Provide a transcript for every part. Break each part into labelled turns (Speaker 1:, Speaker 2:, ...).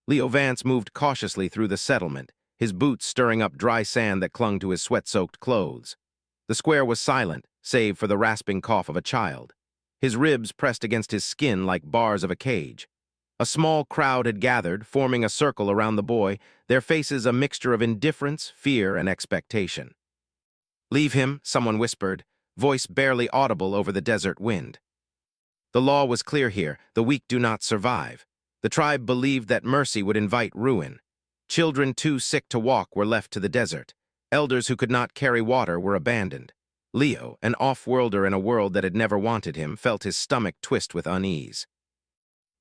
Speaker 1: Leo Vance moved cautiously through the settlement, his boots stirring up dry sand that clung to his sweat-soaked clothes. The square was silent, save for the rasping cough of a child. His ribs pressed against his skin like bars of a cage. A small crowd had gathered, forming a circle around the boy, their faces a mixture of indifference, fear, and expectation. "Leave him," someone whispered, voice barely audible over the desert wind. The law was clear here: the weak do not survive. The tribe believed that mercy would invite ruin. Children too sick to walk were left to the desert. Elders who could not carry water were abandoned. Leo, an off-worlder in a world that had never wanted him, felt his stomach twist with unease.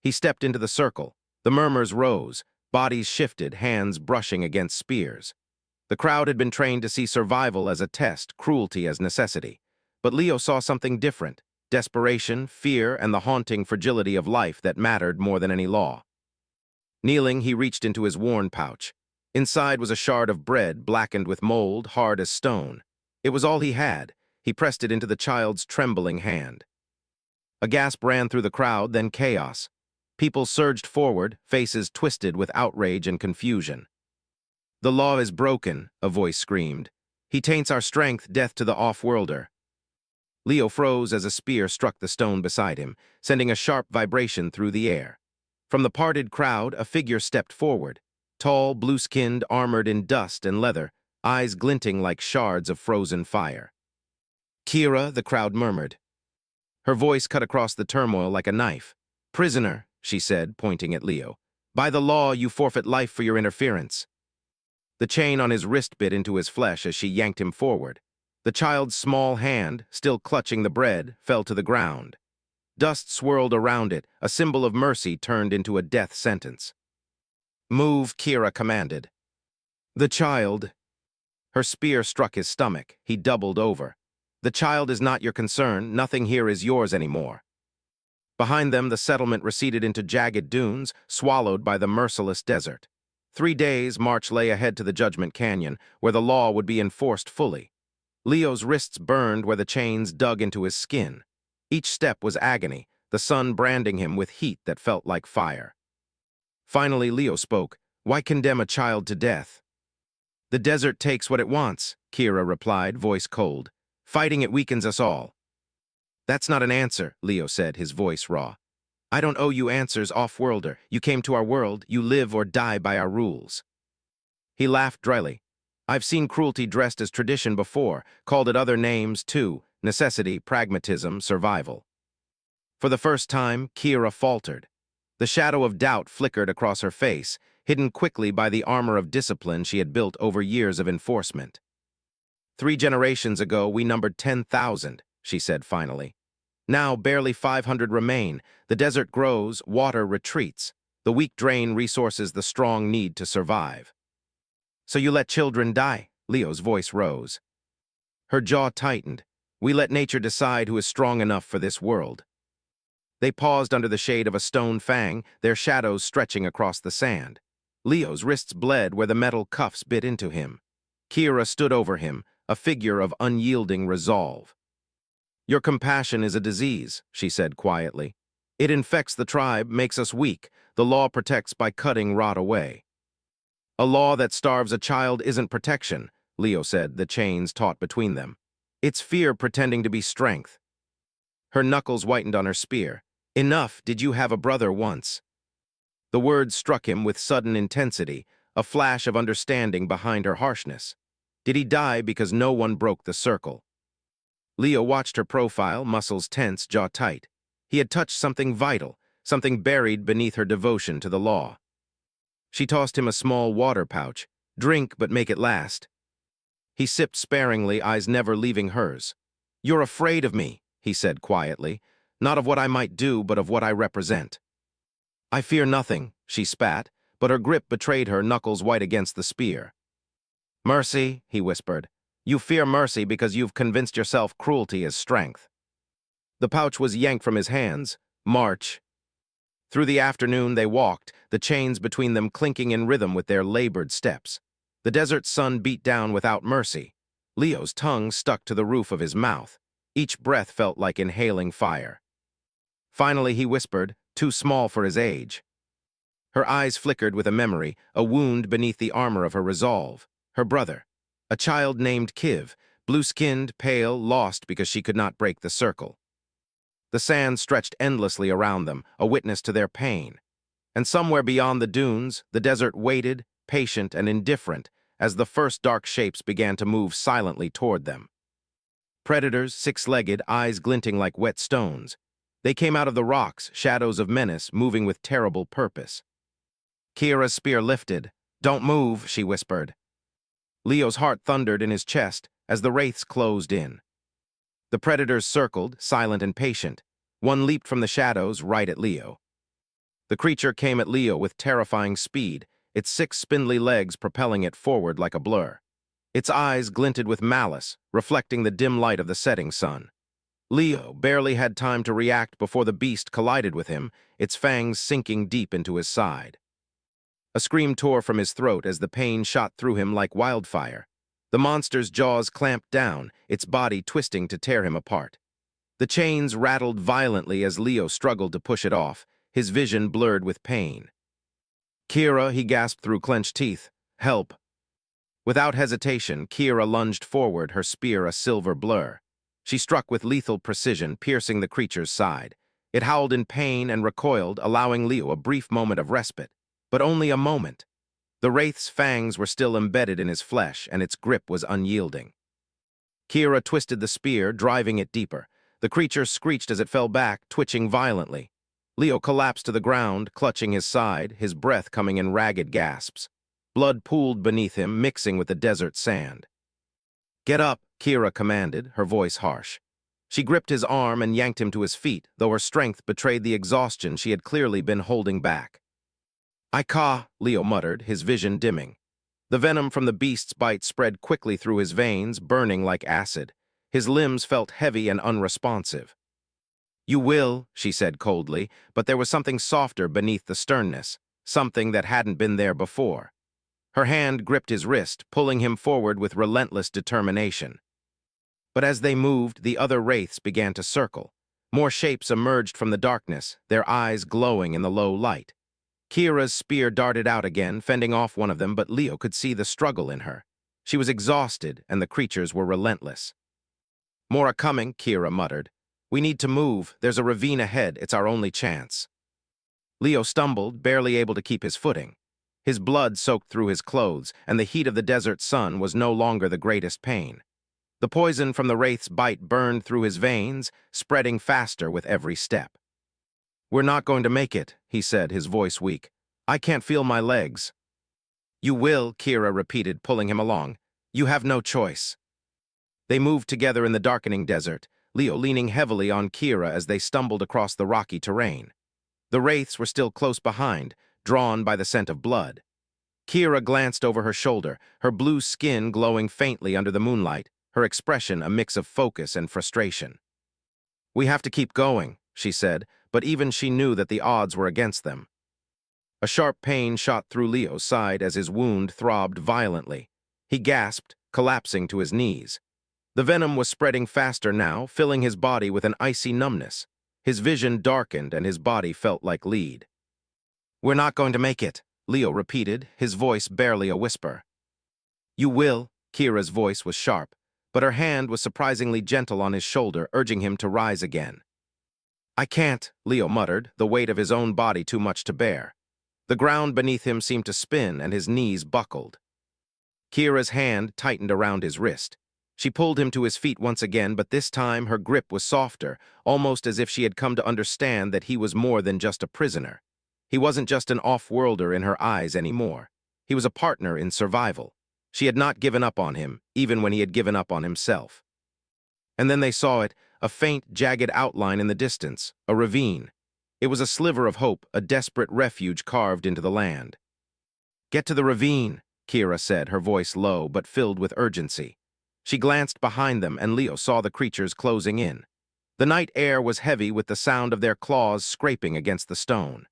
Speaker 1: He stepped into the circle. The murmurs rose, bodies shifted, hands brushing against spears. The crowd had been trained to see survival as a test, cruelty as necessity. But Leo saw something different: desperation, fear, and the haunting fragility of life that mattered more than any law. Kneeling, he reached into his worn pouch. Inside was a shard of bread, blackened with mold, hard as stone. It was all he had. He pressed it into the child's trembling hand. A gasp ran through the crowd, then chaos. People surged forward, faces twisted with outrage and confusion. "The law is broken," a voice screamed. "He taints our strength, death to the off-worlder." Leo froze as a spear struck the stone beside him, sending a sharp vibration through the air. From the parted crowd, a figure stepped forward. Tall, blue-skinned, armored in dust and leather, eyes glinting like shards of frozen fire. "Kira," the crowd murmured. Her voice cut across the turmoil like a knife. "Prisoner," she said, pointing at Leo. "By the law, you forfeit life for your interference." The chain on his wrist bit into his flesh as she yanked him forward. The child's small hand, still clutching the bread, fell to the ground. Dust swirled around it, a symbol of mercy turned into a death sentence. "Move," Kira commanded. The child... Her spear struck his stomach. He doubled over. "The child is not your concern. Nothing here is yours anymore." Behind them, the settlement receded into jagged dunes, swallowed by the merciless desert. 3 days' march lay ahead to the Judgment Canyon, where the law would be enforced fully. Leo's wrists burned where the chains dug into his skin. Each step was agony, the sun branding him with heat that felt like fire. Finally, Leo spoke. "Why condemn a child to death?" "The desert takes what it wants," Kira replied, voice cold. "Fighting it weakens us all." "That's not an answer," Leo said, his voice raw. "I don't owe you answers, off-worlder. You came to our world. You live or die by our rules." He laughed dryly. "I've seen cruelty dressed as tradition before, called it other names too: necessity, pragmatism, survival." For the first time, Kira faltered. The shadow of doubt flickered across her face, hidden quickly by the armor of discipline she had built over years of enforcement. "3 generations ago, we numbered 10,000, she said finally. "Now, barely 500 remain. The desert grows, water retreats. The weak drain resources the strong need to survive." "So you let children die?" Leo's voice rose. Her jaw tightened. "We let nature decide who is strong enough for this world." They paused under the shade of a stone fang, their shadows stretching across the sand. Leo's wrists bled where the metal cuffs bit into him. Kira stood over him, a figure of unyielding resolve. "Your compassion is a disease," she said quietly. "It infects the tribe, makes us weak. The law protects by cutting rot away." "A law that starves a child isn't protection," Leo said, the chains taut between them. "It's fear pretending to be strength." Her knuckles whitened on her spear. "Enough, did you have a brother once?" The words struck him with sudden intensity, a flash of understanding behind her harshness. Did he die because no one broke the circle? Leo watched her profile, muscles tense, jaw tight. He had touched something vital, something buried beneath her devotion to the law. She tossed him a small water pouch. "Drink, but make it last." He sipped sparingly, eyes never leaving hers. "You're afraid of me," he said quietly. "Not of what I might do, but of what I represent." "I fear nothing," she spat, but her grip betrayed her, knuckles white against the spear. "Mercy," he whispered. "You fear mercy because you've convinced yourself cruelty is strength." The pouch was yanked from his hands. "March." Through the afternoon they walked, the chains between them clinking in rhythm with their labored steps. The desert sun beat down without mercy. Leo's tongue stuck to the roof of his mouth. Each breath felt like inhaling fire. Finally he whispered, too small for his age. Her eyes flickered with a memory, a wound beneath the armor of her resolve. Her brother. A child named Kiv, blue-skinned, pale, lost because she could not break the circle. The sand stretched endlessly around them, a witness to their pain. And somewhere beyond the dunes, the desert waited, patient and indifferent, as the first dark shapes began to move silently toward them. Predators, six-legged, eyes glinting like wet stones. They came out of the rocks, shadows of menace, moving with terrible purpose. Kira's spear lifted. "Don't move," she whispered. Leo's heart thundered in his chest as the wraiths closed in. The predators circled, silent and patient. One leaped from the shadows right at Leo. The creature came at Leo with terrifying speed, its six spindly legs propelling it forward like a blur. Its eyes glinted with malice, reflecting the dim light of the setting sun. Leo barely had time to react before the beast collided with him, its fangs sinking deep into his side. A scream tore from his throat as the pain shot through him like wildfire. The monster's jaws clamped down, its body twisting to tear him apart. The chains rattled violently as Leo struggled to push it off, his vision blurred with pain. "Kira," he gasped through clenched teeth. "Help." Without hesitation, Kira lunged forward, her spear a silver blur. She struck with lethal precision, piercing the creature's side. It howled in pain and recoiled, allowing Leo a brief moment of respite. But only a moment. The wraith's fangs were still embedded in his flesh, and its grip was unyielding. Kira twisted the spear, driving it deeper. The creature screeched as it fell back, twitching violently. Leo collapsed to the ground, clutching his side, his breath coming in ragged gasps. Blood pooled beneath him, mixing with the desert sand. "Get up," Kira commanded, her voice harsh. She gripped his arm and yanked him to his feet, though her strength betrayed the exhaustion she had clearly been holding back. Leo muttered, his vision dimming. The venom from the beast's bite spread quickly through his veins, burning like acid. His limbs felt heavy and unresponsive. "You will," she said coldly, but there was something softer beneath the sternness, something that hadn't been there before. Her hand gripped his wrist, pulling him forward with relentless determination. But as they moved, the other wraiths began to circle. More shapes emerged from the darkness, their eyes glowing in the low light. Kira's spear darted out again, fending off one of them, but Leo could see the struggle in her. She was exhausted, and the creatures were relentless. "More are coming," Kira muttered. "We need to move. There's a ravine ahead. It's our only chance." Leo stumbled, barely able to keep his footing. His blood soaked through his clothes, and the heat of the desert sun was no longer the greatest pain. The poison from the wraith's bite burned through his veins, spreading faster with every step. "We're not going to make it," he said, his voice weak. "I can't feel my legs." "You will," Kira repeated, pulling him along. "You have no choice." They moved together in the darkening desert, Leo leaning heavily on Kira as they stumbled across the rocky terrain. The wraiths were still close behind, drawn by the scent of blood. Kira glanced over her shoulder, her blue skin glowing faintly under the moonlight, her expression a mix of focus and frustration. "We have to keep going," she said, but even she knew that the odds were against them. A sharp pain shot through Leo's side as his wound throbbed violently. He gasped, collapsing to his knees. The venom was spreading faster now, filling his body with an icy numbness. His vision darkened and his body felt like lead. "We're not going to make it," Leo repeated, his voice barely a whisper. "You will," Kira's voice was sharp, but her hand was surprisingly gentle on his shoulder, urging him to rise again. "I can't," Leo muttered, the weight of his own body too much to bear. The ground beneath him seemed to spin and his knees buckled. Kira's hand tightened around his wrist. She pulled him to his feet once again, but this time her grip was softer, almost as if she had come to understand that he was more than just a prisoner. He wasn't just an off-worlder in her eyes anymore. He was a partner in survival. She had not given up on him, even when he had given up on himself. And then they saw it, a faint, jagged outline in the distance, a ravine. It was a sliver of hope, a desperate refuge carved into the land. "Get to the ravine," Kira said, her voice low but filled with urgency. She glanced behind them, and Leo saw the creatures closing in. The night air was heavy with the sound of their claws scraping against the stone.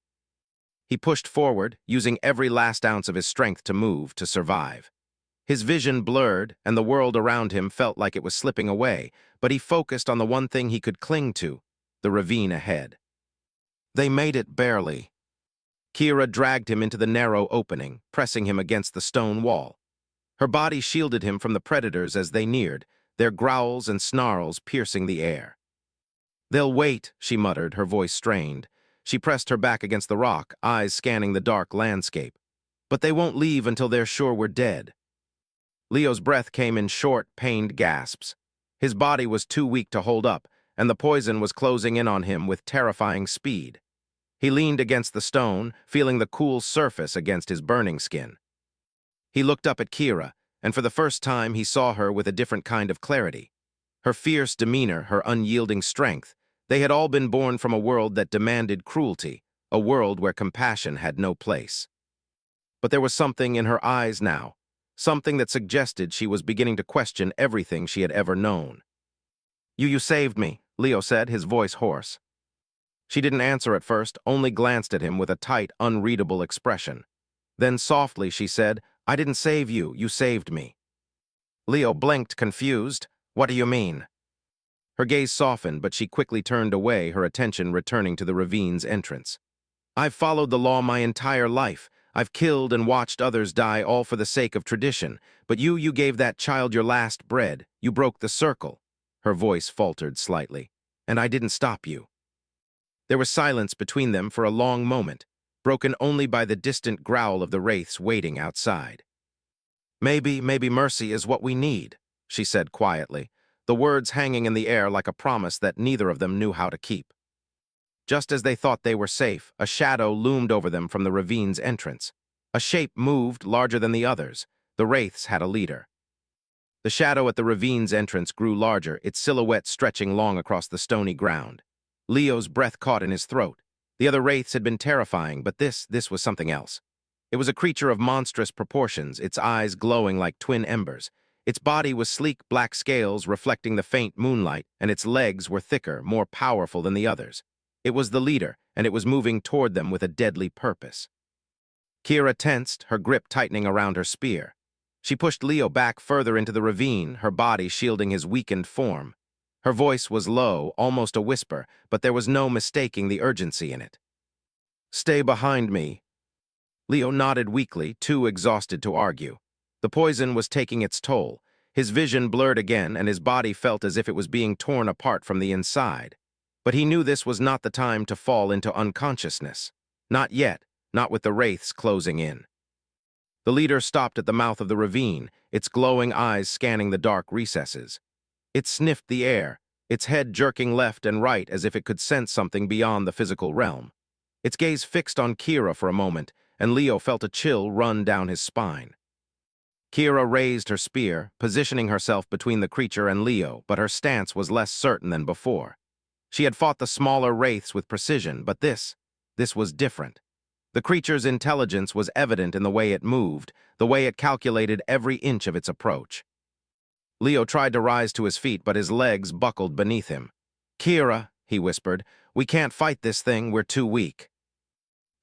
Speaker 1: He pushed forward, using every last ounce of his strength to move, to survive. His vision blurred, and the world around him felt like it was slipping away, but he focused on the one thing he could cling to, the ravine ahead. They made it barely. Kira dragged him into the narrow opening, pressing him against the stone wall. Her body shielded him from the predators as they neared, their growls and snarls piercing the air. "They'll wait," she muttered, her voice strained. She pressed her back against the rock, eyes scanning the dark landscape. "But they won't leave until they're sure we're dead." Leo's breath came in short, pained gasps. His body was too weak to hold up, and the poison was closing in on him with terrifying speed. He leaned against the stone, feeling the cool surface against his burning skin. He looked up at Kira, and for the first time he saw her with a different kind of clarity. Her fierce demeanor, her unyielding strength, they had all been born from a world that demanded cruelty, a world where compassion had no place. But there was something in her eyes now, something that suggested she was beginning to question everything she had ever known. You saved me," Leo said, his voice hoarse. She didn't answer at first, only glanced at him with a tight, unreadable expression. Then softly she said, "I didn't save you, you saved me." Leo blinked, confused. "What do you mean?" Her gaze softened, but she quickly turned away, her attention returning to the ravine's entrance. "I've followed the law my entire life. I've killed and watched others die, all for the sake of tradition. But you gave that child your last bread. You broke the circle." Her voice faltered slightly. "And I didn't stop you." There was silence between them for a long moment, broken only by the distant growl of the wraiths waiting outside. Maybe mercy is what we need," she said quietly, the words hanging in the air like a promise that neither of them knew how to keep. Just as they thought they were safe, a shadow loomed over them from the ravine's entrance. A shape moved, larger than the others. The wraiths had a leader. The shadow at the ravine's entrance grew larger, its silhouette stretching long across the stony ground. Leo's breath caught in his throat. The other wraiths had been terrifying, but this was something else. It was a creature of monstrous proportions, its eyes glowing like twin embers. Its body was sleek black scales reflecting the faint moonlight, and its legs were thicker, more powerful than the others. It was the leader, and it was moving toward them with a deadly purpose. Kira tensed, her grip tightening around her spear. She pushed Leo back further into the ravine, her body shielding his weakened form. Her voice was low, almost a whisper, but there was no mistaking the urgency in it. "Stay behind me." Leo nodded weakly, too exhausted to argue. The poison was taking its toll. His vision blurred again, and his body felt as if it was being torn apart from the inside. But he knew this was not the time to fall into unconsciousness. Not yet, not with the wraiths closing in. The leader stopped at the mouth of the ravine, its glowing eyes scanning the dark recesses. It sniffed the air, its head jerking left and right as if it could sense something beyond the physical realm. Its gaze fixed on Kira for a moment, and Leo felt a chill run down his spine. Kira raised her spear, positioning herself between the creature and Leo, but her stance was less certain than before. She had fought the smaller wraiths with precision, but this was different. The creature's intelligence was evident in the way it moved, the way it calculated every inch of its approach. Leo tried to rise to his feet, but his legs buckled beneath him. "Kira," he whispered, "we can't fight this thing, we're too weak."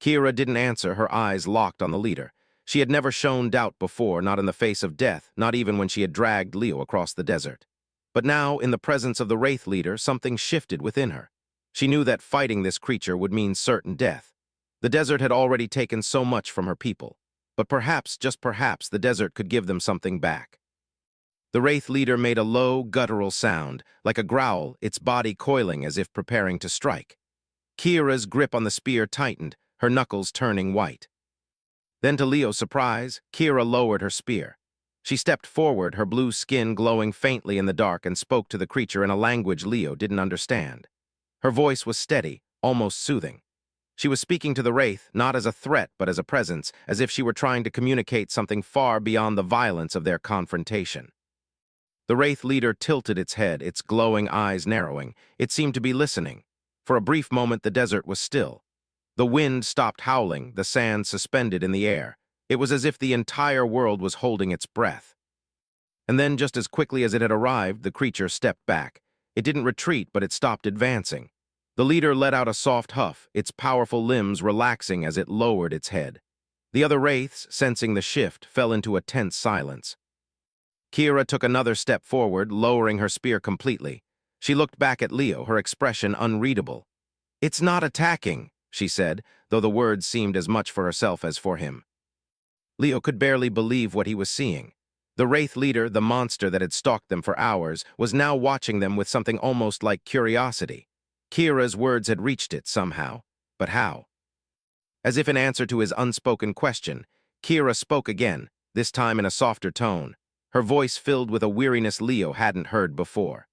Speaker 1: Kira didn't answer, her eyes locked on the leader. She had never shown doubt before, not in the face of death, not even when she had dragged Leo across the desert. But now, in the presence of the wraith leader, something shifted within her. She knew that fighting this creature would mean certain death. The desert had already taken so much from her people, but perhaps, just perhaps, the desert could give them something back. The wraith leader made a low, guttural sound, like a growl, its body coiling as if preparing to strike. Kira's grip on the spear tightened, her knuckles turning white. Then, to Leo's surprise, Kira lowered her spear. She stepped forward, her blue skin glowing faintly in the dark, and spoke to the creature in a language Leo didn't understand. Her voice was steady, almost soothing. She was speaking to the wraith, not as a threat, but as a presence, as if she were trying to communicate something far beyond the violence of their confrontation. The wraith leader tilted its head, its glowing eyes narrowing. It seemed to be listening. For a brief moment, the desert was still. The wind stopped howling, the sand suspended in the air. It was as if the entire world was holding its breath. And then, just as quickly as it had arrived, the creature stepped back. It didn't retreat, but it stopped advancing. The leader let out a soft huff, its powerful limbs relaxing as it lowered its head. The other wraiths, sensing the shift, fell into a tense silence. Kira took another step forward, lowering her spear completely. She looked back at Leo, her expression unreadable. "It's not attacking," she said, though the words seemed as much for herself as for him. Leo could barely believe what he was seeing. The Wraith leader, the monster that had stalked them for hours, was now watching them with something almost like curiosity. Kira's words had reached it somehow. But how? As if in answer to his unspoken question, Kira spoke again, this time in a softer tone, her voice filled with a weariness Leo hadn't heard before.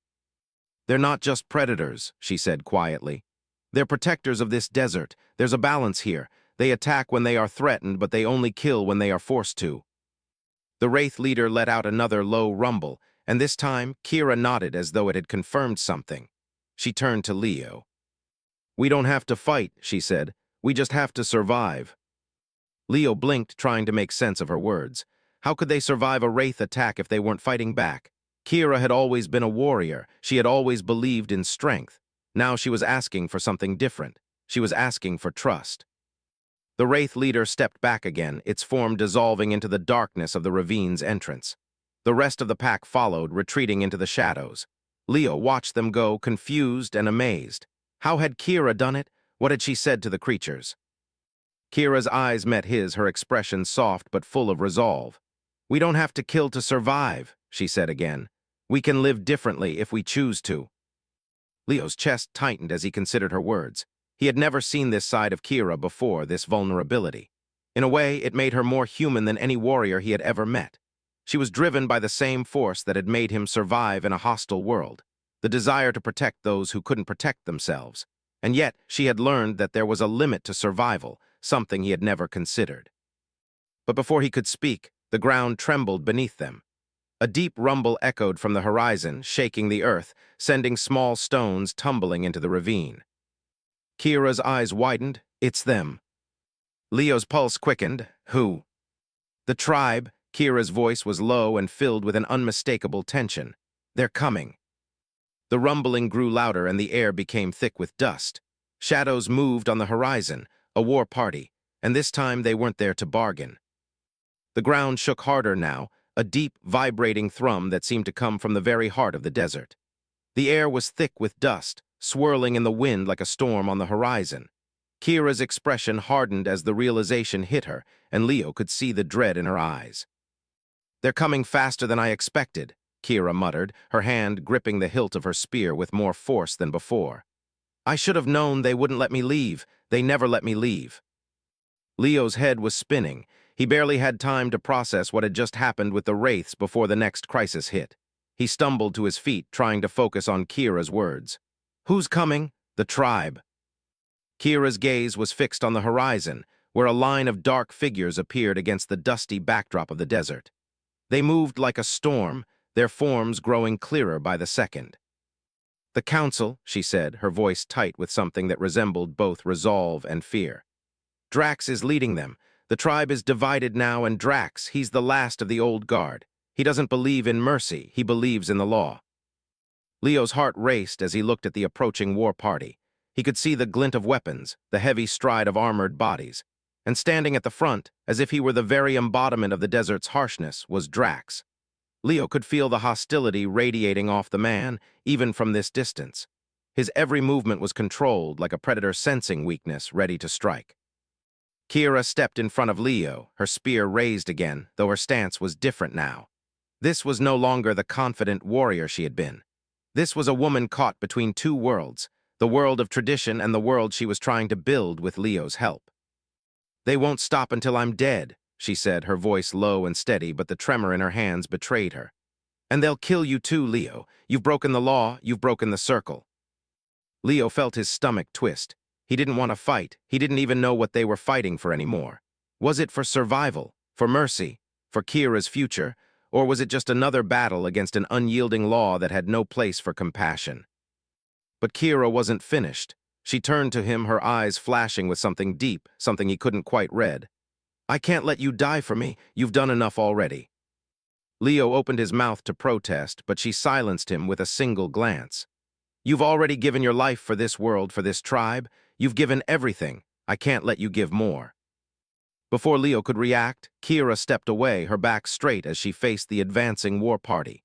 Speaker 1: "They're not just predators," she said quietly. "They're protectors of this desert. There's a balance here. They attack when they are threatened, but they only kill when they are forced to." The Wraith leader let out another low rumble, and this time Kira nodded as though it had confirmed something. She turned to Leo. "We don't have to fight," she said. "We just have to survive." Leo blinked, trying to make sense of her words. How could they survive a Wraith attack if they weren't fighting back? Kira had always been a warrior. She had always believed in strength. Now she was asking for something different. She was asking for trust. The Wraith leader stepped back again, its form dissolving into the darkness of the ravine's entrance. The rest of the pack followed, retreating into the shadows. Leo watched them go, confused and amazed. How had Kira done it? What had she said to the creatures? Kira's eyes met his, her expression soft but full of resolve. "We don't have to kill to survive," she said again. "We can live differently if we choose to." Leo's chest tightened as he considered her words. He had never seen this side of Kira before, this vulnerability. In a way, it made her more human than any warrior he had ever met. She was driven by the same force that had made him survive in a hostile world, the desire to protect those who couldn't protect themselves. And yet, she had learned that there was a limit to survival, something he had never considered. But before he could speak, the ground trembled beneath them. A deep rumble echoed from the horizon, shaking the earth, sending small stones tumbling into the ravine. Kira's eyes widened. "It's them." Leo's pulse quickened. "Who?" "The tribe." Kira's voice was low and filled with an unmistakable tension. "They're coming." The rumbling grew louder and the air became thick with dust. Shadows moved on the horizon, a war party, and this time they weren't there to bargain. The ground shook harder now, a deep, vibrating thrum that seemed to come from the very heart of the desert. The air was thick with dust, swirling in the wind like a storm on the horizon. Kira's expression hardened as the realization hit her, and Leo could see the dread in her eyes. "They're coming faster than I expected," Kira muttered, her hand gripping the hilt of her spear with more force than before. "I should have known they wouldn't let me leave. They never let me leave." Leo's head was spinning. He barely had time to process what had just happened with the Wraiths before the next crisis hit. He stumbled to his feet, trying to focus on Kira's words. "Who's coming?" "The tribe." Kira's gaze was fixed on the horizon, where a line of dark figures appeared against the dusty backdrop of the desert. They moved like a storm, their forms growing clearer by the second. "The council," she said, her voice tight with something that resembled both resolve and fear. "Drax is leading them. The tribe is divided now, and Drax, he's the last of the old guard. He doesn't believe in mercy, he believes in the law." Leo's heart raced as he looked at the approaching war party. He could see the glint of weapons, the heavy stride of armored bodies. And standing at the front, as if he were the very embodiment of the desert's harshness, was Drax. Leo could feel the hostility radiating off the man, even from this distance. His every movement was controlled, like a predator sensing weakness, ready to strike. Kira stepped in front of Leo, her spear raised again, though her stance was different now. This was no longer the confident warrior she had been. This was a woman caught between two worlds, the world of tradition and the world she was trying to build with Leo's help. "They won't stop until I'm dead," she said, her voice low and steady, but the tremor in her hands betrayed her. "And they'll kill you too, Leo. You've broken the law, you've broken the circle." Leo felt his stomach twist. He didn't want to fight. He didn't even know what they were fighting for anymore. Was it for survival, for mercy, for Kira's future, or was it just another battle against an unyielding law that had no place for compassion? But Kira wasn't finished. She turned to him, her eyes flashing with something deep, something he couldn't quite read. "I can't let you die for me. You've done enough already." Leo opened his mouth to protest, but she silenced him with a single glance. "You've already given your life for this world, for this tribe. You've given everything. I can't let you give more." Before Leo could react, Kira stepped away, her back straight as she faced the advancing war party.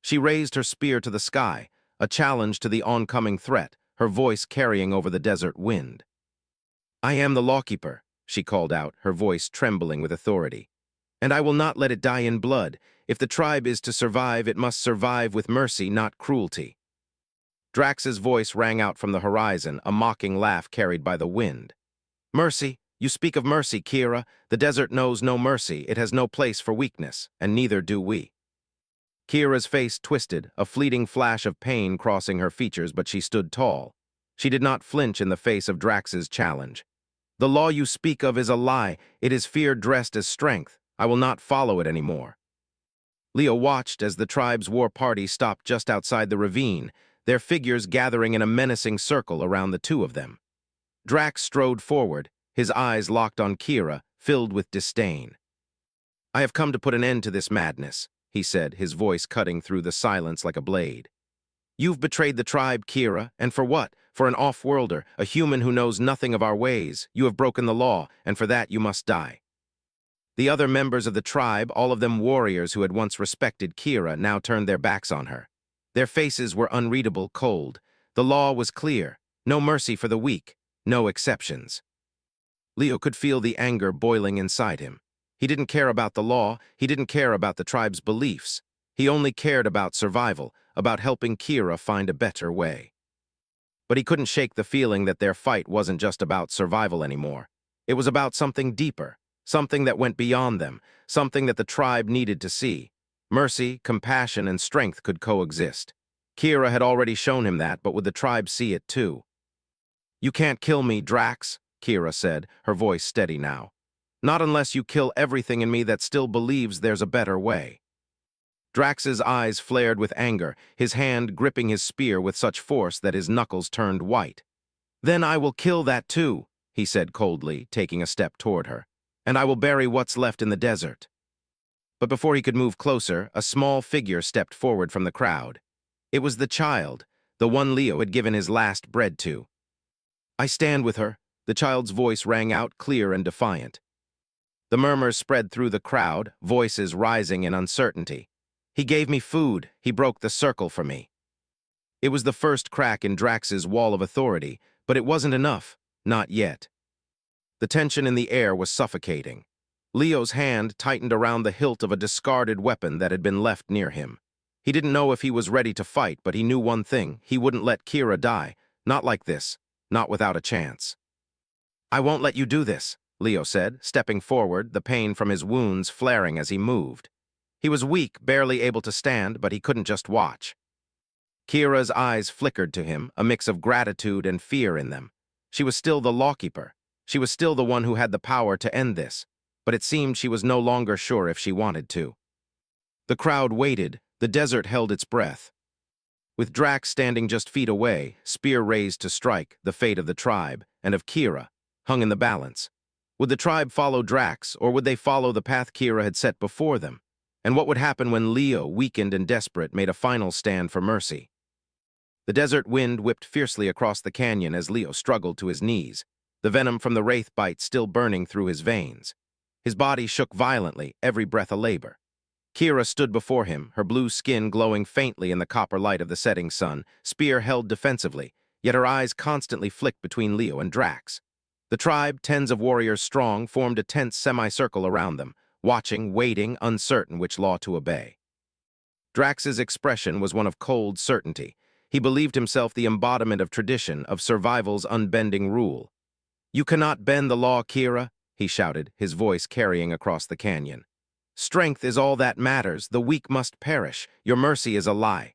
Speaker 1: She raised her spear to the sky, a challenge to the oncoming threat, her voice carrying over the desert wind. I am the lawkeeper, she called out, her voice trembling with authority. And I will not let it die in blood. If the tribe is to survive, it must survive with mercy, not cruelty. Drax's voice rang out from the horizon, a mocking laugh carried by the wind. Mercy? You speak of mercy, Kira. The desert knows no mercy. It has no place for weakness, and neither do we. Kira's face twisted, a fleeting flash of pain crossing her features, but she stood tall. She did not flinch in the face of Drax's challenge. The law you speak of is a lie. It is fear dressed as strength. I will not follow it anymore. Leo watched as the tribe's war party stopped just outside the ravine, their figures gathering in a menacing circle around the two of them. Drax strode forward, his eyes locked on Kira, filled with disdain. I have come to put an end to this madness, he said, his voice cutting through the silence like a blade. You've betrayed the tribe, Kira, and for what? For an off-worlder, a human who knows nothing of our ways. You have broken the law, and for that you must die. The other members of the tribe, all of them warriors who had once respected Kira, now turned their backs on her. Their faces were unreadable, cold. The law was clear. No mercy for the weak. No exceptions. Leo could feel the anger boiling inside him. He didn't care about the law. He didn't care about the tribe's beliefs. He only cared about survival, about helping Kira find a better way. But he couldn't shake the feeling that their fight wasn't just about survival anymore. It was about something deeper, something that went beyond them, something that the tribe needed to see. Mercy, compassion, and strength could coexist. Kira had already shown him that, but would the tribe see it too? You can't kill me, Drax, Kira said, her voice steady now. Not unless you kill everything in me that still believes there's a better way. Drax's eyes flared with anger, his hand gripping his spear with such force that his knuckles turned white. Then I will kill that too, he said coldly, taking a step toward her. And I will bury what's left in the desert. But before he could move closer, a small figure stepped forward from the crowd. It was the child, the one Leo had given his last bread to. I stand with her, the child's voice rang out clear and defiant. The murmurs spread through the crowd, voices rising in uncertainty. He gave me food, he broke the circle for me. It was the first crack in Drax's wall of authority, but it wasn't enough, not yet. The tension in the air was suffocating. Leo's hand tightened around the hilt of a discarded weapon that had been left near him. He didn't know if he was ready to fight, but he knew one thing: he wouldn't let Kira die. Not like this, not without a chance. I won't let you do this, Leo said, stepping forward, the pain from his wounds flaring as he moved. He was weak, barely able to stand, but he couldn't just watch. Kira's eyes flickered to him, a mix of gratitude and fear in them. She was still the lawkeeper. She was still the one who had the power to end this, but it seemed she was no longer sure if she wanted to. The crowd waited, the desert held its breath. With Drax standing just feet away, spear raised to strike, the fate of the tribe, and of Kira, hung in the balance. Would the tribe follow Drax, or would they follow the path Kira had set before them? And what would happen when Leo, weakened and desperate, made a final stand for mercy? The desert wind whipped fiercely across the canyon as Leo struggled to his knees, the venom from the wraith bite still burning through his veins. His body shook violently, every breath a labor. Kira stood before him, her blue skin glowing faintly in the copper light of the setting sun, spear held defensively, yet her eyes constantly flicked between Leo and Drax. The tribe, tens of warriors strong, formed a tense semicircle around them, watching, waiting, uncertain which law to obey. Drax's expression was one of cold certainty. He believed himself the embodiment of tradition, of survival's unbending rule. You cannot bend the law, Kira, he shouted, his voice carrying across the canyon. Strength is all that matters. The weak must perish. Your mercy is a lie.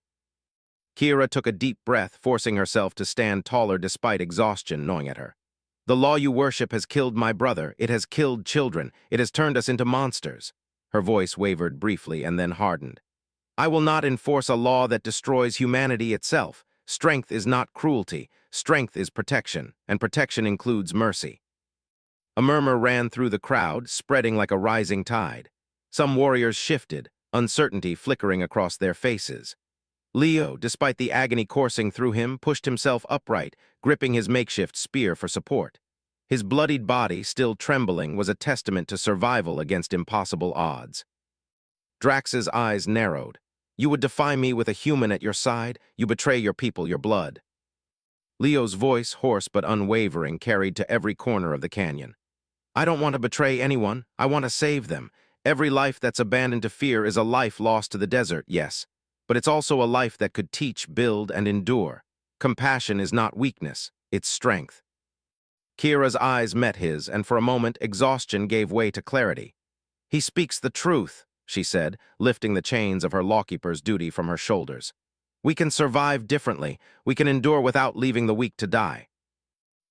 Speaker 1: Kira took a deep breath, forcing herself to stand taller despite exhaustion gnawing at her. The law you worship has killed my brother. It has killed children. It has turned us into monsters. Her voice wavered briefly and then hardened. I will not enforce a law that destroys humanity itself. Strength is not cruelty. Strength is protection, and protection includes mercy. A murmur ran through the crowd, spreading like a rising tide. Some warriors shifted, uncertainty flickering across their faces. Leo, despite the agony coursing through him, pushed himself upright, gripping his makeshift spear for support. His bloodied body, still trembling, was a testament to survival against impossible odds. Drax's eyes narrowed. You would defy me with a human at your side? You betray your people, your blood. Leo's voice, hoarse but unwavering, carried to every corner of the canyon. I don't want to betray anyone. I want to save them. Every life that's abandoned to fear is a life lost to the desert, yes. But it's also a life that could teach, build, and endure. Compassion is not weakness, it's strength. Kira's eyes met his, and for a moment exhaustion gave way to clarity. He speaks the truth, she said, lifting the chains of her lawkeeper's duty from her shoulders. We can survive differently. We can endure without leaving the weak to die.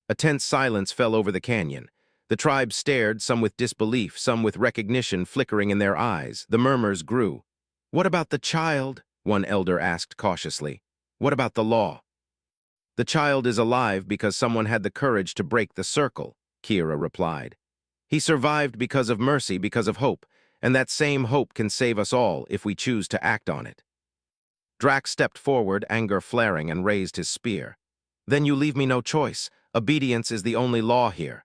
Speaker 1: A tense silence fell over the canyon. The tribe stared, some with disbelief, some with recognition flickering in their eyes. The murmurs grew. What about the child? One elder asked cautiously. What about the law? The child is alive because someone had the courage to break the circle, Kira replied. He survived because of mercy, because of hope, and that same hope can save us all if we choose to act on it. Drax stepped forward, anger flaring, and raised his spear. Then you leave me no choice. Obedience is the only law here.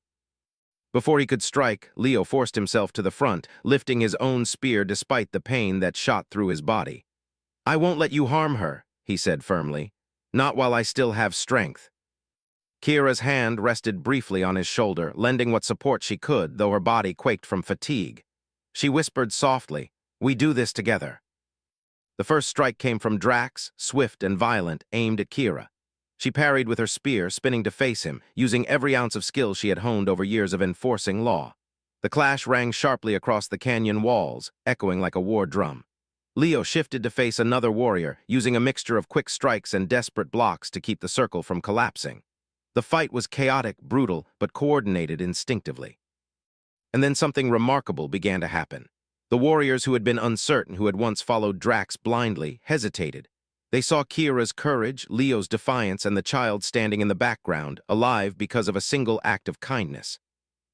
Speaker 1: Before he could strike, Leo forced himself to the front, lifting his own spear despite the pain that shot through his body. I won't let you harm her, he said firmly. Not while I still have strength. Kira's hand rested briefly on his shoulder, lending what support she could, though her body quaked from fatigue. She whispered softly, We do this together. The first strike came from Drax, swift and violent, aimed at Kira. She parried with her spear, spinning to face him, using every ounce of skill she had honed over years of enforcing law. The clash rang sharply across the canyon walls, echoing like a war drum. Leo shifted to face another warrior, using a mixture of quick strikes and desperate blocks to keep the circle from collapsing. The fight was chaotic, brutal, but coordinated instinctively. And then something remarkable began to happen. The warriors who had been uncertain, who had once followed Drax blindly, hesitated. They saw Kira's courage, Leo's defiance, and the child standing in the background, alive because of a single act of kindness.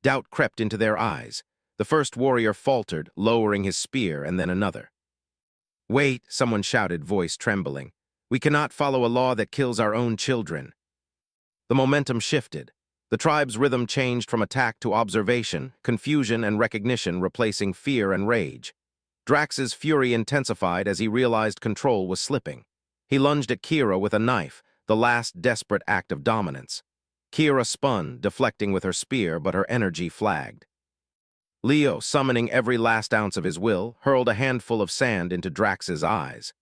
Speaker 1: Doubt crept into their eyes. The first warrior faltered, lowering his spear, and then another. Wait, someone shouted, voice trembling. We cannot follow a law that kills our own children. The momentum shifted. The tribe's rhythm changed from attack to observation, confusion and recognition replacing fear and rage. Drax's fury intensified as he realized control was slipping. He lunged at Kira with a knife, the last desperate act of dominance. Kira spun, deflecting with her spear, but her energy flagged. Leo, summoning every last ounce of his will, hurled a handful of sand into Drax's eyes.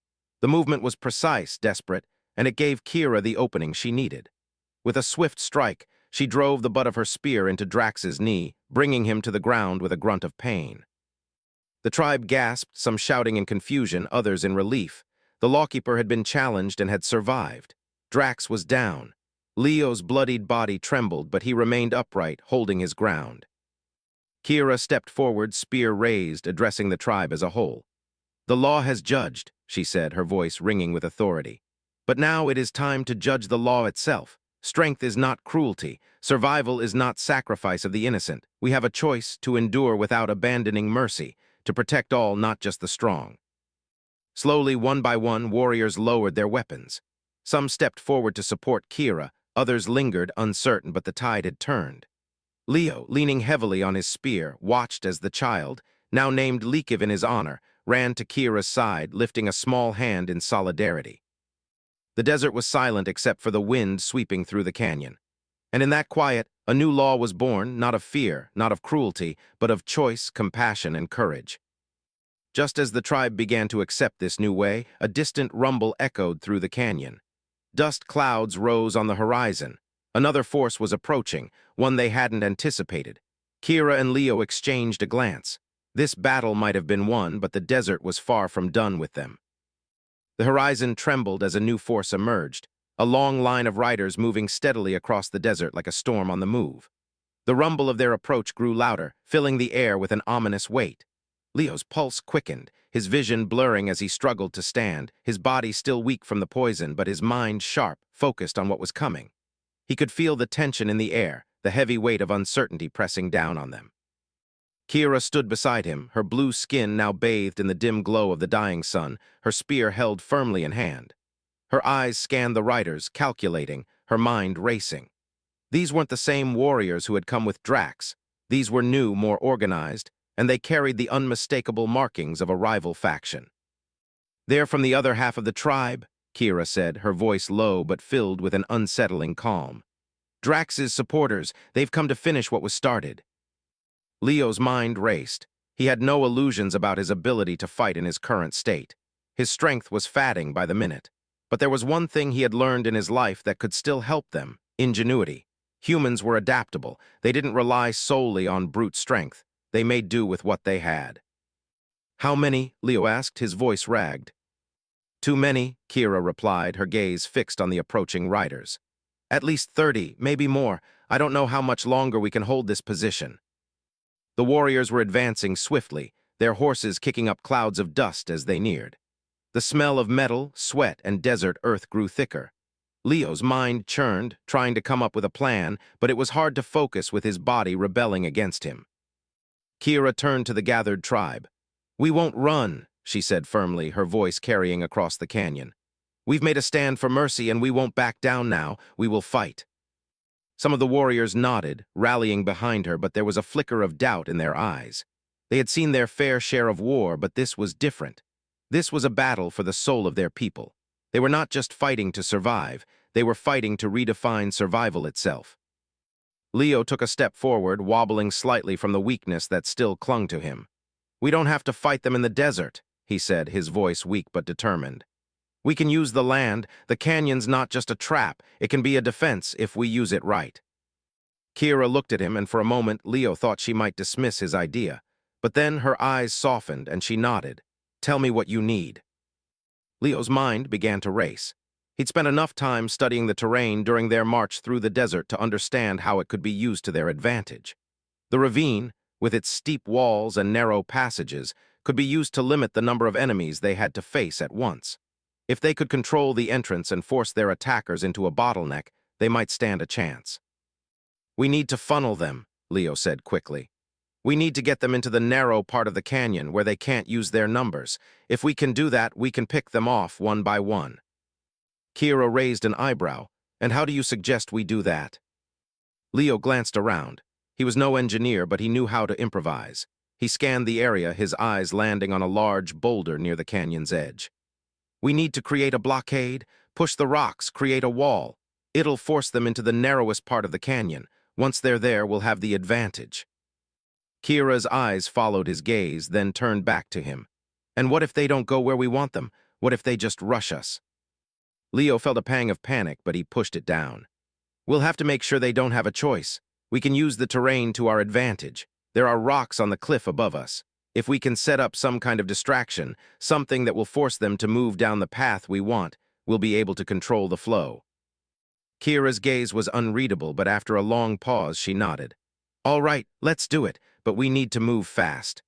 Speaker 1: The movement was precise, desperate, and it gave Kira the opening she needed. With a swift strike, she drove the butt of her spear into Drax's knee, bringing him to the ground with a grunt of pain. The tribe gasped, some shouting in confusion, others in relief. The lawkeeper had been challenged and had survived. Drax was down. Leo's bloodied body trembled, but he remained upright, holding his ground. Kira stepped forward, spear raised, addressing the tribe as a whole. The law has judged, she said, her voice ringing with authority. But now it is time to judge the law itself. Strength is not cruelty. Survival is not sacrifice of the innocent. We have a choice to endure without abandoning mercy, to protect all, not just the strong. Slowly, one by one, warriors lowered their weapons. Some stepped forward to support Kira, others lingered, uncertain, but the tide had turned. Leo, leaning heavily on his spear, watched as the child, now named Likiv in his honor, ran to Kira's side, lifting a small hand in solidarity. The desert was silent except for the wind sweeping through the canyon. And in that quiet, a new law was born, not of fear, not of cruelty, but of choice, compassion, and courage. Just as the tribe began to accept this new way, a distant rumble echoed through the canyon. Dust clouds rose on the horizon. Another force was approaching, one they hadn't anticipated. Kira and Leo exchanged a glance. This battle might have been won, but the desert was far from done with them. The horizon trembled as a new force emerged, a long line of riders moving steadily across the desert like a storm on the move. The rumble of their approach grew louder, filling the air with an ominous weight. Leo's pulse quickened, his vision blurring as he struggled to stand, his body still weak from the poison, but his mind sharp, focused on what was coming. He could feel the tension in the air, the heavy weight of uncertainty pressing down on them. Kira stood beside him, her blue skin now bathed in the dim glow of the dying sun, her spear held firmly in hand. Her eyes scanned the riders, calculating, her mind racing. These weren't the same warriors who had come with Drax. These were new, more organized, and they carried the unmistakable markings of a rival faction. They're from the other half of the tribe, Kira said, her voice low but filled with an unsettling calm. Drax's supporters, they've come to finish what was started. Leo's mind raced. He had no illusions about his ability to fight in his current state. His strength was fading by the minute. But there was one thing he had learned in his life that could still help them: ingenuity. Humans were adaptable. They didn't rely solely on brute strength. They made do with what they had. How many? Leo asked, his voice ragged. Too many, Kira replied, her gaze fixed on the approaching riders. At least 30, maybe more. I don't know how much longer we can hold this position. The warriors were advancing swiftly, their horses kicking up clouds of dust as they neared. The smell of metal, sweat, and desert earth grew thicker. Leo's mind churned, trying to come up with a plan, but it was hard to focus with his body rebelling against him. Kira turned to the gathered tribe. "We won't run," she said firmly, her voice carrying across the canyon. "We've made a stand for mercy, and we won't back down now. We will fight." Some of the warriors nodded, rallying behind her, but there was a flicker of doubt in their eyes. They had seen their fair share of war, but this was different. This was a battle for the soul of their people. They were not just fighting to survive, they were fighting to redefine survival itself. Leo took a step forward, wobbling slightly from the weakness that still clung to him. "We don't have to fight them in the desert," he said, his voice weak but determined. "We can use the land. The canyon's not just a trap. It can be a defense if we use it right." Kira looked at him, and for a moment Leo thought she might dismiss his idea. But then her eyes softened, and she nodded. "Tell me what you need." Leo's mind began to race. He'd spent enough time studying the terrain during their march through the desert to understand how it could be used to their advantage. The ravine, with its steep walls and narrow passages, could be used to limit the number of enemies they had to face at once. If they could control the entrance and force their attackers into a bottleneck, they might stand a chance. "We need to funnel them," Leo said quickly. "We need to get them into the narrow part of the canyon where they can't use their numbers. If we can do that, we can pick them off one by one." Kira raised an eyebrow. "And how do you suggest we do that?" Leo glanced around. He was no engineer, but he knew how to improvise. He scanned the area, his eyes landing on a large boulder near the canyon's edge. "We need to create a blockade, push the rocks, create a wall. It'll force them into the narrowest part of the canyon. Once they're there, we'll have the advantage." Kira's eyes followed his gaze, then turned back to him. "And what if they don't go where we want them? What if they just rush us?" Leo felt a pang of panic, but he pushed it down. "We'll have to make sure they don't have a choice. We can use the terrain to our advantage. There are rocks on the cliff above us. If we can set up some kind of distraction, something that will force them to move down the path we want, we'll be able to control the flow." Kira's gaze was unreadable, but after a long pause, she nodded. "All right, let's do it, but we need to move fast."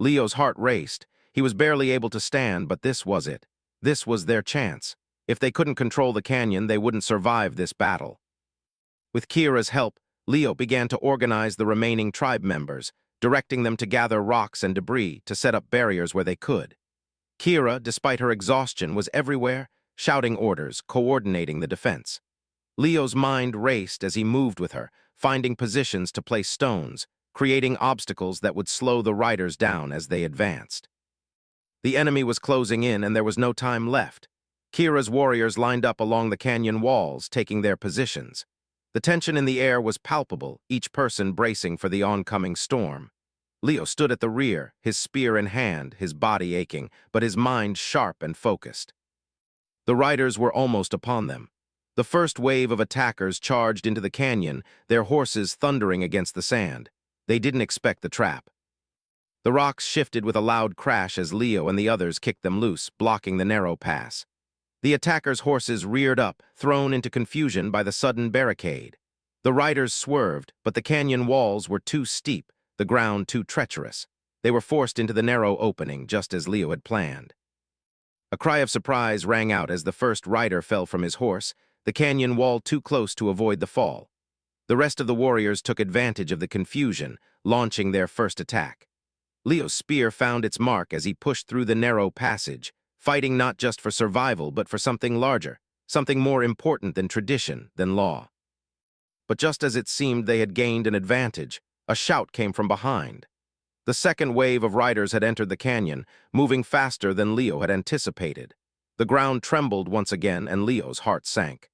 Speaker 1: Leo's heart raced. He was barely able to stand, but this was it. This was their chance. If they couldn't control the canyon, they wouldn't survive this battle. With Kira's help, Leo began to organize the remaining tribe members, directing them to gather rocks and debris to set up barriers where they could. Kira, despite her exhaustion, was everywhere, shouting orders, coordinating the defense. Leo's mind raced as he moved with her, finding positions to place stones, creating obstacles that would slow the riders down as they advanced. The enemy was closing in, and there was no time left. Kira's warriors lined up along the canyon walls, taking their positions. The tension in the air was palpable, each person bracing for the oncoming storm. Leo stood at the rear, his spear in hand, his body aching, but his mind sharp and focused. The riders were almost upon them. The first wave of attackers charged into the canyon, their horses thundering against the sand. They didn't expect the trap. The rocks shifted with a loud crash as Leo and the others kicked them loose, blocking the narrow pass. The attackers' horses reared up, thrown into confusion by the sudden barricade. The riders swerved, but the canyon walls were too steep, the ground too treacherous. They were forced into the narrow opening, just as Leo had planned. A cry of surprise rang out as the first rider fell from his horse, the canyon wall too close to avoid the fall. The rest of the warriors took advantage of the confusion, launching their first attack. Leo's spear found its mark as he pushed through the narrow passage, fighting not just for survival but for something larger, something more important than tradition, than law. But just as it seemed they had gained an advantage, a shout came from behind. The second wave of riders had entered the canyon, moving faster than Leo had anticipated. The ground trembled once again, and Leo's heart sank.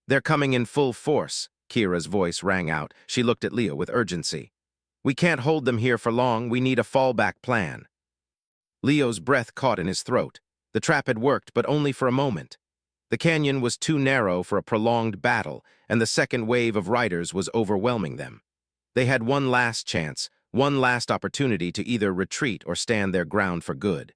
Speaker 1: "They're coming in full force," Kira's voice rang out. She looked at Leo with urgency. "We can't hold them here for long. We need a fallback plan." Leo's breath caught in his throat. The trap had worked, but only for a moment. The canyon was too narrow for a prolonged battle, and the second wave of riders was overwhelming them. They had one last chance, one last opportunity to either retreat or stand their ground for good.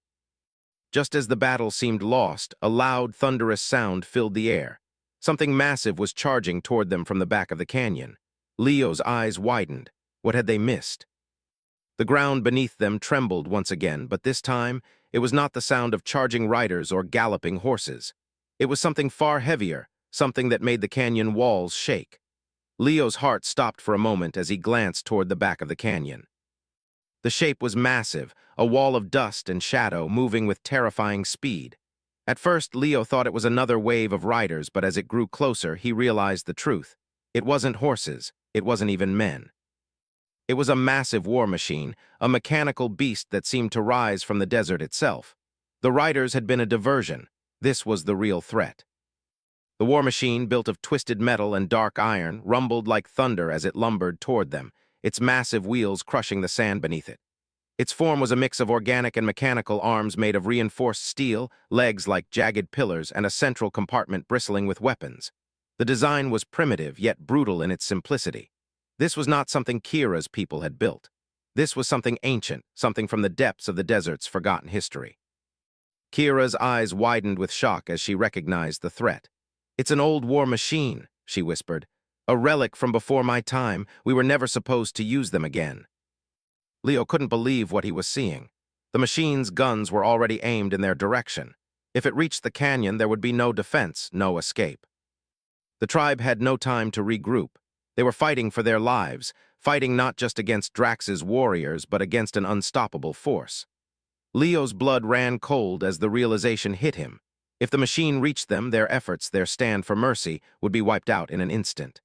Speaker 1: Just as the battle seemed lost, a loud, thunderous sound filled the air. Something massive was charging toward them from the back of the canyon. Leo's eyes widened. What had they missed? The ground beneath them trembled once again, but this time it was not the sound of charging riders or galloping horses. It was something far heavier, something that made the canyon walls shake. Leo's heart stopped for a moment as he glanced toward the back of the canyon. The shape was massive, a wall of dust and shadow moving with terrifying speed. At first, Leo thought it was another wave of riders, but as it grew closer, he realized the truth. It wasn't horses, it wasn't even men. It was a massive war machine, a mechanical beast that seemed to rise from the desert itself. The riders had been a diversion. This was the real threat. The war machine, built of twisted metal and dark iron, rumbled like thunder as it lumbered toward them, its massive wheels crushing the sand beneath it. Its form was a mix of organic and mechanical arms made of reinforced steel, legs like jagged pillars, and a central compartment bristling with weapons. The design was primitive, yet brutal in its simplicity. This was not something Kira's people had built. This was something ancient, something from the depths of the desert's forgotten history. Kira's eyes widened with shock as she recognized the threat. "It's an old war machine," she whispered. "A relic from before my time. We were never supposed to use them again." Leo couldn't believe what he was seeing. The machine's guns were already aimed in their direction. If it reached the canyon, there would be no defense, no escape. The tribe had no time to regroup. They were fighting for their lives, fighting not just against Drax's warriors, but against an unstoppable force. Leo's blood ran cold as the realization hit him. If the machine reached them, their efforts, their stand for mercy, would be wiped out in an instant.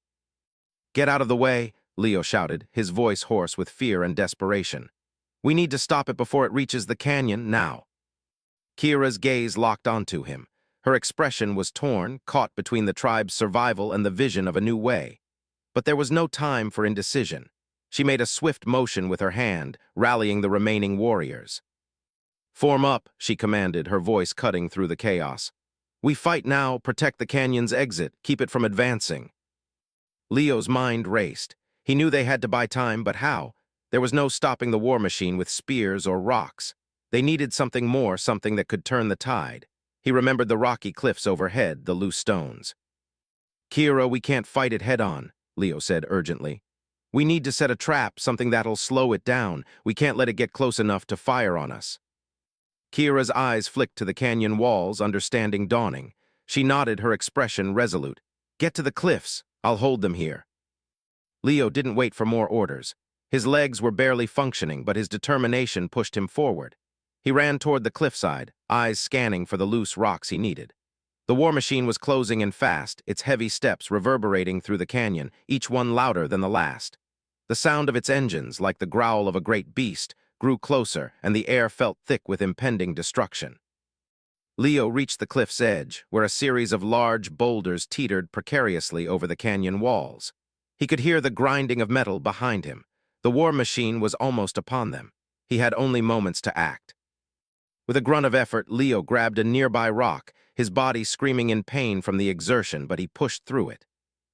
Speaker 1: "Get out of the way," Leo shouted, his voice hoarse with fear and desperation. "We need to stop it before it reaches the canyon, now." Kira's gaze locked onto him. Her expression was torn, caught between the tribe's survival and the vision of a new way. But there was no time for indecision. She made a swift motion with her hand, rallying the remaining warriors. "Form up," she commanded, her voice cutting through the chaos. "We fight now, protect the canyon's exit, keep it from advancing." Leo's mind raced. He knew they had to buy time, but how? There was no stopping the war machine with spears or rocks. They needed something more, something that could turn the tide. He remembered the rocky cliffs overhead, the loose stones. "Kira, we can't fight it head-on," Leo said urgently. "We need to set a trap, something that'll slow it down. We can't let it get close enough to fire on us." Kira's eyes flicked to the canyon walls, understanding dawning. She nodded, her expression resolute. "Get to the cliffs. I'll hold them here." Leo didn't wait for more orders. His legs were barely functioning, but his determination pushed him forward. He ran toward the cliffside, eyes scanning for the loose rocks he needed. The war machine was closing in fast, its heavy steps reverberating through the canyon, each one louder than the last. The sound of its engines, like the growl of a great beast, grew closer, and the air felt thick with impending destruction. Leo reached the cliff's edge, where a series of large boulders teetered precariously over the canyon walls. He could hear the grinding of metal behind him. The war machine was almost upon them. He had only moments to act. With a grunt of effort, Leo grabbed a nearby rock, his body screaming in pain from the exertion, but he pushed through it.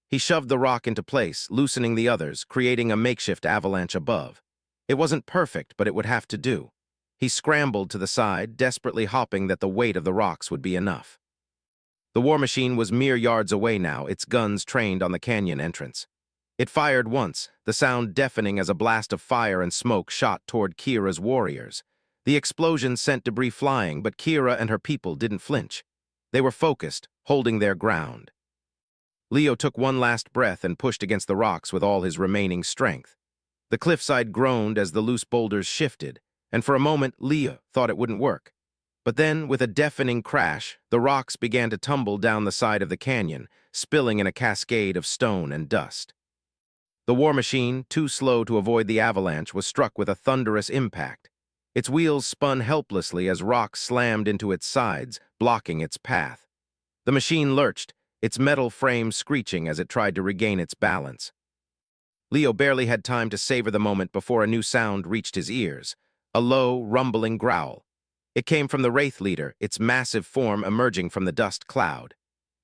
Speaker 1: He shoved the rock into place, loosening the others, creating a makeshift avalanche above. It wasn't perfect, but it would have to do. He scrambled to the side, desperately hoping that the weight of the rocks would be enough. The war machine was mere yards away now, its guns trained on the canyon entrance. It fired once, the sound deafening as a blast of fire and smoke shot toward Kira's warriors. The explosion sent debris flying, but Kira and her people didn't flinch. They were focused, holding their ground. Leo took one last breath and pushed against the rocks with all his remaining strength. The cliffside groaned as the loose boulders shifted, and for a moment Leo thought it wouldn't work. But then, with a deafening crash, the rocks began to tumble down the side of the canyon, spilling in a cascade of stone and dust. The war machine, too slow to avoid the avalanche, was struck with a thunderous impact. Its wheels spun helplessly as rocks slammed into its sides, blocking its path. The machine lurched, its metal frame screeching as it tried to regain its balance. Leo barely had time to savor the moment before a new sound reached his ears, a low, rumbling growl. It came from the Wraith leader, its massive form emerging from the dust cloud.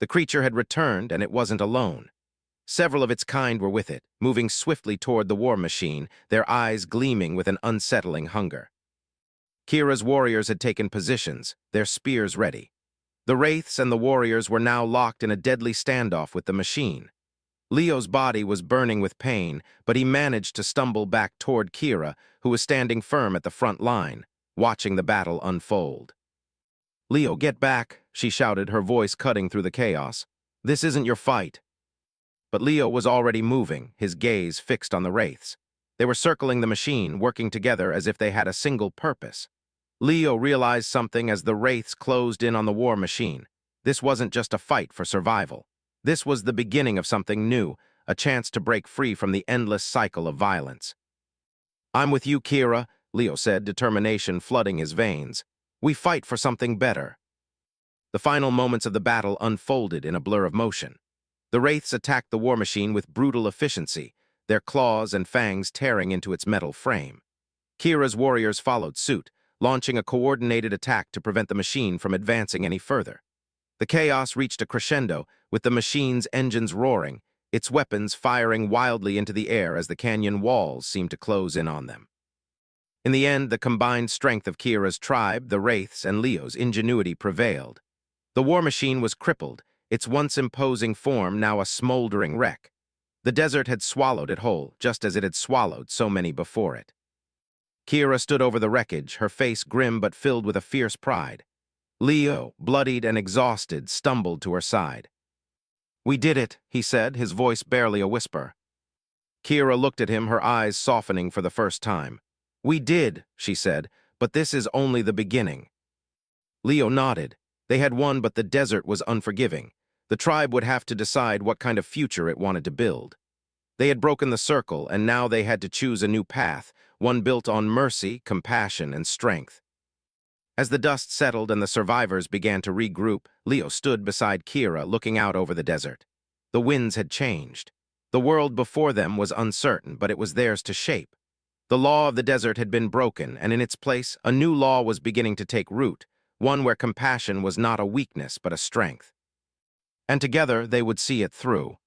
Speaker 1: The creature had returned, and it wasn't alone. Several of its kind were with it, moving swiftly toward the war machine, their eyes gleaming with an unsettling hunger. Kira's warriors had taken positions, their spears ready. The Wraiths and the warriors were now locked in a deadly standoff with the machine. Leo's body was burning with pain, but he managed to stumble back toward Kira, who was standing firm at the front line, watching the battle unfold. "Leo, get back," she shouted, her voice cutting through the chaos. "This isn't your fight." But Leo was already moving, his gaze fixed on the Wraiths. They were circling the machine, working together as if they had a single purpose. Leo realized something as the Wraiths closed in on the war machine. This wasn't just a fight for survival. This was the beginning of something new, a chance to break free from the endless cycle of violence. "I'm with you, Kira," Leo said, determination flooding his veins. "We fight for something better." The final moments of the battle unfolded in a blur of motion. The Wraiths attacked the war machine with brutal efficiency, their claws and fangs tearing into its metal frame. Kira's warriors followed suit, launching a coordinated attack to prevent the machine from advancing any further. The chaos reached a crescendo, with the machine's engines roaring, its weapons firing wildly into the air as the canyon walls seemed to close in on them. In the end, the combined strength of Kira's tribe, the Wraiths, and Leo's ingenuity prevailed. The war machine was crippled, its once imposing form now a smoldering wreck. The desert had swallowed it whole, just as it had swallowed so many before it. Kira stood over the wreckage, her face grim but filled with a fierce pride. Leo, bloodied and exhausted, stumbled to her side. "We did it," he said, his voice barely a whisper. Kira looked at him, her eyes softening for the first time. "We did," she said, "but this is only the beginning." Leo nodded. They had won, but the desert was unforgiving. The tribe would have to decide what kind of future it wanted to build. They had broken the circle, and now they had to choose a new path, one built on mercy, compassion, and strength. As the dust settled and the survivors began to regroup, Leo stood beside Kira, looking out over the desert. The winds had changed. The world before them was uncertain, but it was theirs to shape. The law of the desert had been broken, and in its place, a new law was beginning to take root, one where compassion was not a weakness but a strength. And together they would see it through.